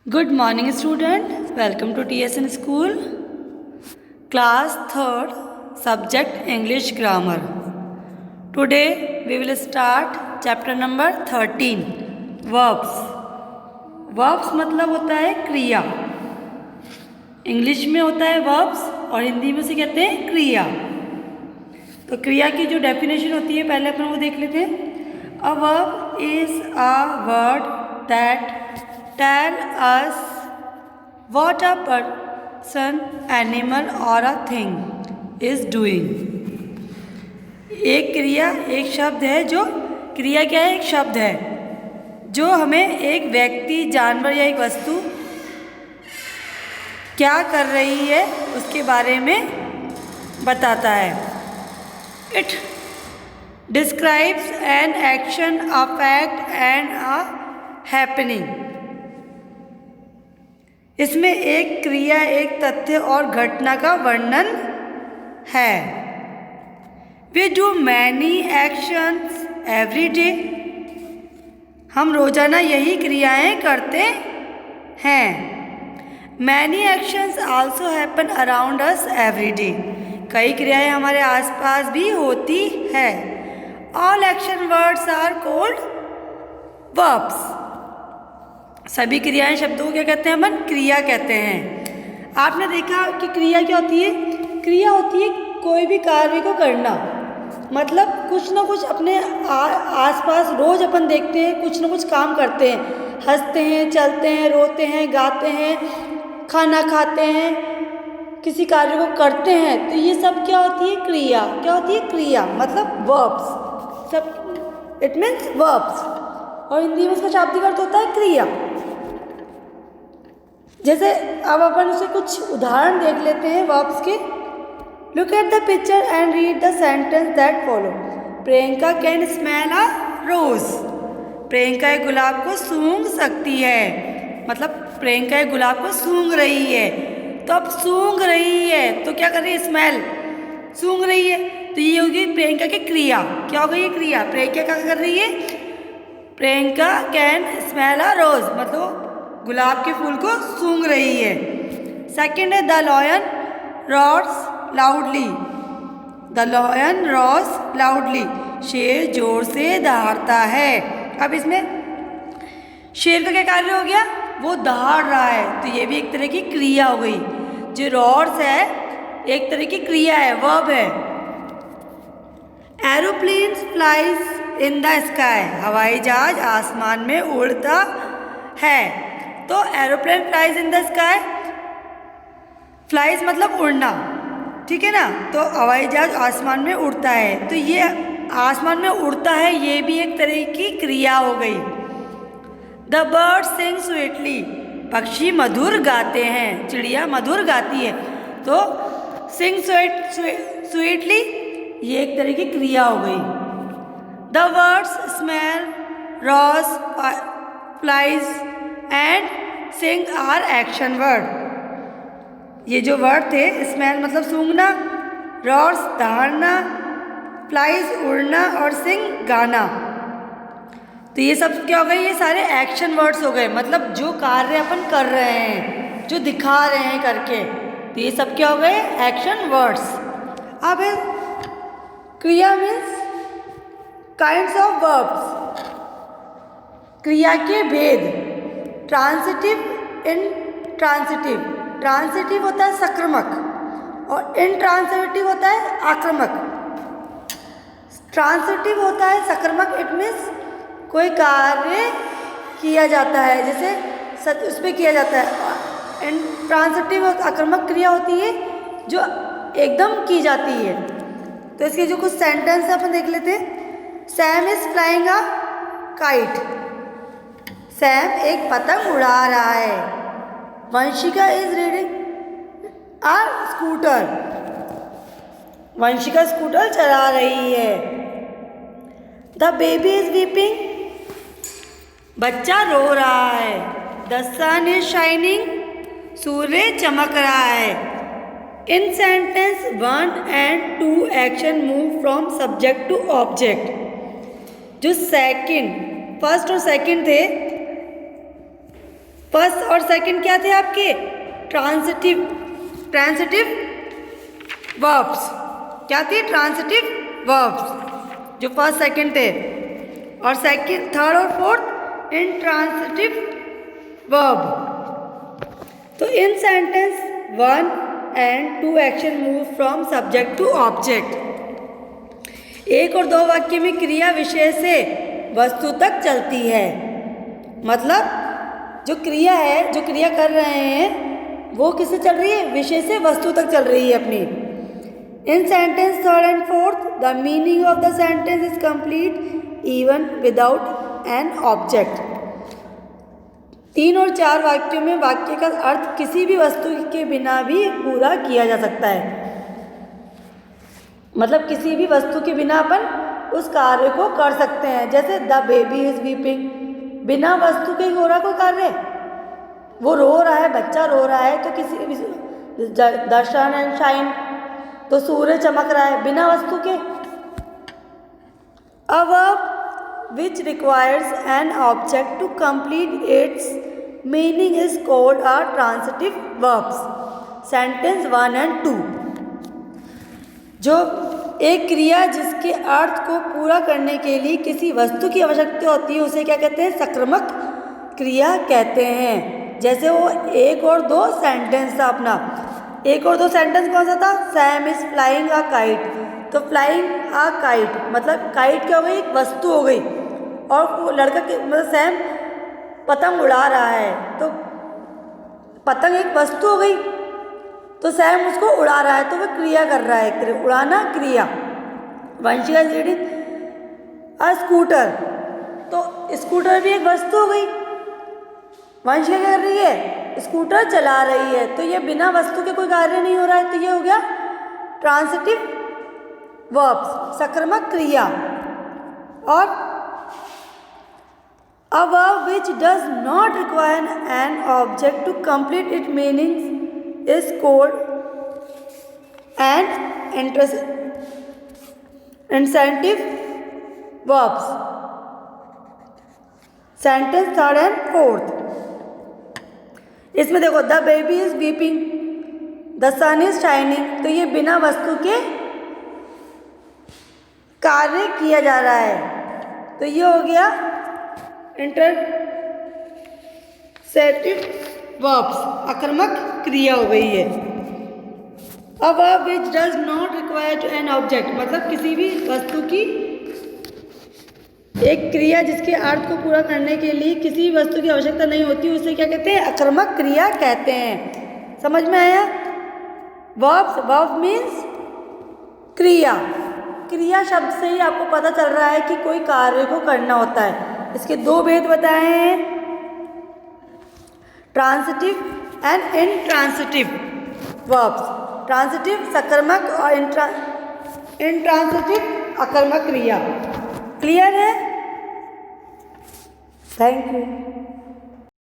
Good morning student, welcome to TSN school, class 3rd, subject English grammar. Today we will start chapter number 13, verbs. Verbs मतलब होता है क्रिया. English में होता है verbs और हिंदी में उसे कहते हैं क्रिया. तो क्रिया की जो डेफिनेशन होती है पहले अपन वो देख लेते हैं. A verb is a word that tell us what a person, animal or a thing is doing. एक क्रिया एक शब्द है जो क्रिया क्या है? एक शब्द है जो हमें एक व्यक्ति, जानवर या एक वस्तु क्या कर रही है उसके बारे में बताता है. It describes an action, a fact and a happening. इसमें एक क्रिया, एक तथ्य और घटना का वर्णन है. We do many actions every day. हम रोजाना यही क्रियाएं करते हैं. Many actions also happen around us every day. कई क्रियाएं हमारे आसपास भी होती है. All action words are called verbs. सभी क्रियाएं शब्दों को क्या कहते हैं? अपन क्रिया कहते हैं. आपने देखा कि क्रिया क्या होती है? क्रिया होती है कोई भी कार्य को करना. मतलब कुछ ना कुछ अपने आसपास रोज अपन देखते हैं, कुछ ना कुछ काम करते हैं. हंसते हैं, चलते हैं, रोते हैं, गाते हैं, खाना खाते हैं, किसी कार्य को करते हैं. तो ये सब क्या होती है? क्रिया. क्या होती है? क्रिया मतलब वर्ब्स. सब इट मीन्स वर्ब्स. और हिंदी में उसका शाब्दिक अर्थ होता है क्रिया. जैसे अब अपन उसे कुछ उदाहरण देख लेते हैं वर्ब्स के. Look at the picture and read the sentence that follow. Priyanka can smell a rose. Priyanka एक गुलाब को सूंघ सकती है. मतलब प्रियंका एक गुलाब को सूंघ रही है. तो अब सूंघ रही है तो क्या कर रही है? स्मेल. सूंघ रही है तो ये होगी प्रियंका की क्रिया. क्या हो गई ये क्रिया? प्रियंका क्या कर रही है? प्रियंका कैन स्मेल अ रोज मतलब गुलाब के फूल को सूंघ रही है. सेकेंड है the lion roars loudly. The lion roars loudly. शेर जोर से दहाड़ता है. अब इसमें शेर का क्या कार्य हो गया? वो दहाड़ रहा है तो ये भी एक तरह की क्रिया हो गई. जो रॉर्स है एक तरह की क्रिया है, वर्ब है. Aeroplanes flies in the sky. हवाई जहाज आसमान में उड़ता है. तो aeroplane flies in the sky. Flies मतलब उड़ना, ठीक है ना. तो हवाई जहाज आसमान में उड़ता है तो ये आसमान में उड़ता है ये भी एक तरह की क्रिया हो गई. The bird sing sweetly. पक्षी मधुर गाते हैं. चिड़िया मधुर गाती है तो सिंग स्वीटली ये एक तरह की क्रिया हो गई. The words smell, roars, flies and sing are action word. ये जो वर्ड थे, स्मेल मतलब सूंघना, रॉस दहाड़ना, फ्लाइज उड़ना और सिंग गाना. तो ये सब क्या हो गए? ये सारे एक्शन वर्ड्स हो गए. मतलब जो कार्य अपन कर रहे हैं, जो दिखा रहे हैं करके, तो ये सब क्या हो गए? Action words. अब क्रिया मीन्स काइंड्स ऑफ वर्ब्स. क्रिया के भेद. ट्रांसिटिव, इनट्रांसिटिव. ट्रांसिटिव होता है सक्रमक और इनट्रांसिटिव होता है आक्रमक. ट्रांसिटिव होता है सक्रमक. इट मीन्स कोई कार्य किया जाता है, जैसे उस पर किया जाता है. इनट्रांसिटिव आक्रमक क्रिया होती है जो एकदम की जाती है. तो इसके जो कुछ सेंटेंस अपन देख लेते हैं. Sam is flying a kite. Sam एक पतंग उड़ा रहा है. Vanshika is reading a scooter. Vanshika scooter चला रही है. The baby is weeping. बच्चा रो रहा है. The sun is shining. सूर्य चमक रहा है. In sentence 1 and 2 action move from subject to object. जो सेकंड, फर्स्ट और सेकंड थे, फर्स्ट और सेकंड क्या थे आपके? Transitive verbs. क्या थे? ट्रांसिटिव वर्ब्स, जो फर्स्ट सेकंड थे। और सेकंड, थर्ड और फोर्थ इंट्रांसिटिव वर्ब। तो in sentence 1 and 2 action move from subject to object. 1 और 2 वाक्य में क्रिया विषय से वस्तु तक चलती है। मतलब जो क्रिया है, जो क्रिया कर रहे हैं, वो किससे चल रही है? विषय से वस्तु तक चल रही है अपनी। In sentence 3rd and 4th the meaning of the sentence is complete even without an object. 3 और 4 वाक्यों में वाक्य का अर्थ किसी भी वस्तु के बिना भी पूरा किया जा सकता है। मतलब किसी भी वस्तु के बिना अपन उस कार्य को कर सकते हैं। जैसे द बेबी इज वीपिंग, बिना वस्तु के ही हो रहा कोई कार्य। वो रो रहा है, बच्चा रो रहा है, तो किसी भी द सन एंड शाइन, तो सूरज चमक रहा है, बिना वस्तु के। A verb which requires an object to complete its meaning is called a transitive verbs. Sentence 1 and 2। जो एक क्रिया जिसके अर्थ को पूरा करने के लिए किसी वस्तु की आवश्यकता होती है, उसे क्या कहते हैं? सक्रामक क्रिया कहते हैं। जैसे वो 1 और 2 सेंटेंस था अपना। 1 और 2 सेंटेंस कौन सा था? Sam is flying a kite. तो फ्लाइंग अ काइट मतलब काइट क्या हो गई? एक वस्तु हो गई। और वो लड़का मतलब सैम पतंग उड़ा रहा है, तो पतंग एक वस्तु हो गई, तो सैम उसको उड़ा रहा है, तो वो क्रिया कर रहा है, एक तरह उड़ाना क्रिया। Vanshika is reading a scooter, तो स्कूटर भी एक वस्तु हो गई। वंशिका क्या कर रही है? स्कूटर चला रही है, तो ये बिना वस्तु के कोई कार्य नहीं हो रहा है, तो ये हो गया ट्रांसिटिव वर्ब्स, सक्रामक क्रिया। और a verb which does not require an object to complete its meaning is called an intransitive verbs. Sentence 3rd and 4th। इसमें देखो the baby is weeping, the sun is shining, तो ये बिना वस्तु के कार्य किया जा रहा है, तो ये हो गया इंटरसेटिव वर्ब्स, आक्रामक क्रिया हो गई है। A verb which does not require an object, मतलब किसी भी वस्तु की एक क्रिया जिसके अर्थ को पूरा करने के लिए किसी भी वस्तु की आवश्यकता नहीं होती, उसे क्या कहते हैं? आक्रामक क्रिया कहते हैं। समझ में आया? वर्ब मीन्स क्रिया। क्रिया शब्द से ही आपको पता चल रहा है कि कोई कार्य को करना होता है। इसके 2 भेद बताए हैं, ट्रांसिटिव एंड इनट्रांसिटिव वर्ब्स। ट्रांसिटिव सक्रामक और इनट्रांसिटिव आक्रामक क्रिया। क्लियर है? Thank you.